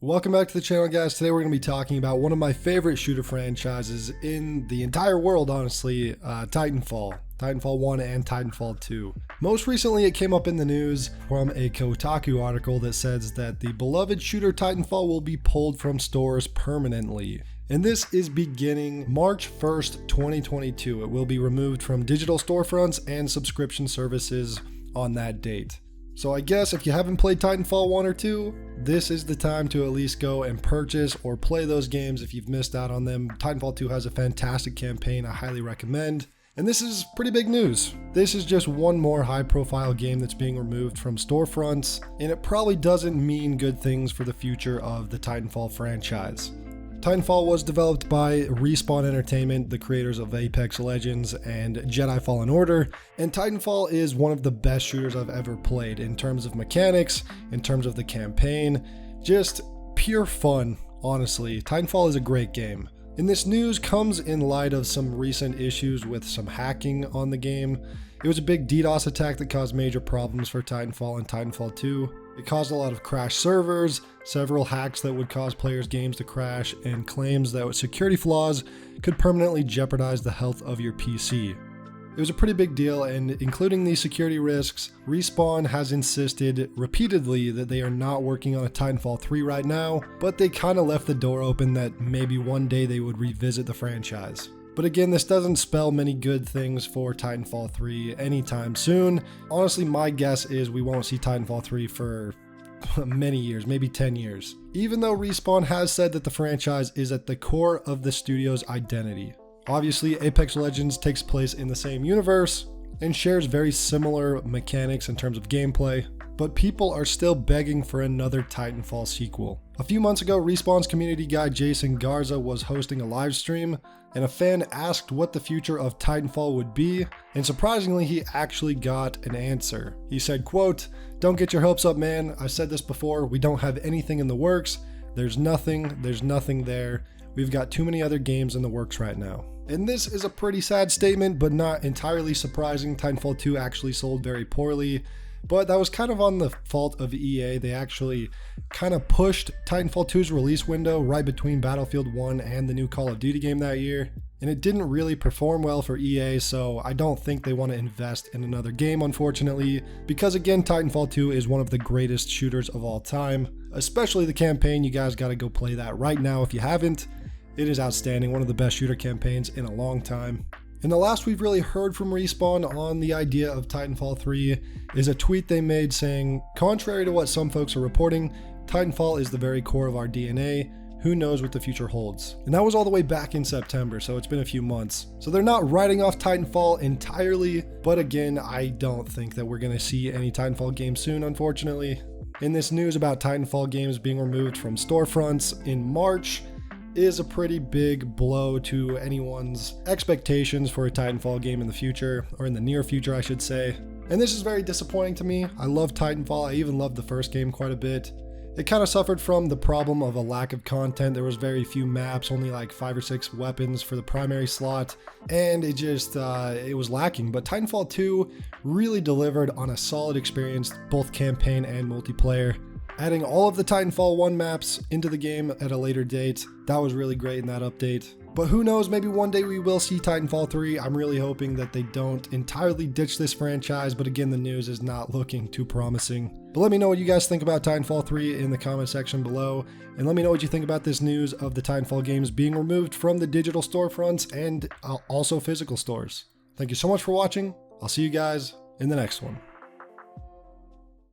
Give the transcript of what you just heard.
Welcome back to the channel, guys. Today we're going to be talking about one of my favorite shooter franchises in the entire world, honestly, Titanfall. Titanfall 1 and Titanfall 2. Most recently, it came up in the news from a Kotaku article that says that the beloved shooter Titanfall will be pulled from stores permanently. And this is beginning March 1st, 2022. It will be removed from digital storefronts and subscription services on that date. So I guess if you haven't played Titanfall 1 or 2, this is the time to at least go and purchase or play those games if you've missed out on them. Titanfall 2 has a fantastic campaign I highly recommend. And this is pretty big news. This is just one more high-profile game that's being removed from storefronts, and it probably doesn't mean good things for the future of the Titanfall franchise. Titanfall was developed by Respawn Entertainment, the creators of Apex Legends and Jedi Fallen Order, and Titanfall is one of the best shooters I've ever played in terms of mechanics, in terms of the campaign, just pure fun, honestly. Titanfall is a great game. And this news comes in light of some recent issues with some hacking on the game. It was a big DDoS attack that caused major problems for Titanfall and Titanfall 2. It caused a lot of crashed servers, several hacks that would cause players' games to crash, and claims that security flaws could permanently jeopardize the health of your PC. It was a pretty big deal, and including these security risks, Respawn has insisted repeatedly that they are not working on a Titanfall 3 right now, but they kind of left the door open that maybe one day they would revisit the franchise. But again, this doesn't spell many good things for Titanfall 3 anytime soon. Honestly, my guess is we won't see Titanfall 3 for many years, maybe 10 years. Even though Respawn has said that the franchise is at the core of the studio's identity. Obviously, Apex Legends takes place in the same universe and shares very similar mechanics in terms of gameplay, but people are still begging for another Titanfall sequel. A few months ago, Respawn's community guy Jason Garza was hosting a live stream, and a fan asked what the future of Titanfall would be, and surprisingly, he actually got an answer. He said, quote, "Don't get your hopes up, man. I've said this before, we don't have anything in the works. There's nothing there. We've got too many other games in the works right now." And this is a pretty sad statement, but not entirely surprising. Titanfall 2 actually sold very poorly, but that was kind of on the fault of EA. They actually kind of pushed Titanfall 2's release window right between Battlefield 1 and the new Call of Duty game that year. And it didn't really perform well for EA, so I don't think they want to invest in another game, unfortunately, because again, Titanfall 2 is one of the greatest shooters of all time, especially the campaign. You guys got to go play that right now if you haven't. It is outstanding, one of the best shooter campaigns in a long time. And the last we've really heard from Respawn on the idea of Titanfall 3 is a tweet they made saying, "Contrary to what some folks are reporting, Titanfall is the very core of our DNA. Who knows what the future holds?" And that was all the way back in September, so it's been a few months. So they're not writing off Titanfall entirely, but again, I don't think that we're going to see any Titanfall games soon, unfortunately. And this news about Titanfall games being removed from storefronts in March is a pretty big blow to anyone's expectations for a Titanfall game in the future, or in the near future, I should say. And this is very disappointing to me. I love Titanfall. I even loved the first game quite a bit. It kind of suffered from the problem of a lack of content. There was very few maps, only like 5 or 6 weapons for the primary slot, and it just, it was lacking. But Titanfall 2 really delivered on a solid experience, both campaign and multiplayer. Adding all of the Titanfall 1 maps into the game at a later date, that was really great in that update. But who knows, maybe one day we will see Titanfall 3. I'm really hoping that they don't entirely ditch this franchise, but again, the news is not looking too promising. But let me know what you guys think about Titanfall 3 in the comment section below, and let me know what you think about this news of the Titanfall games being removed from the digital storefronts and also physical stores. Thank you so much for watching. I'll see you guys in the next one.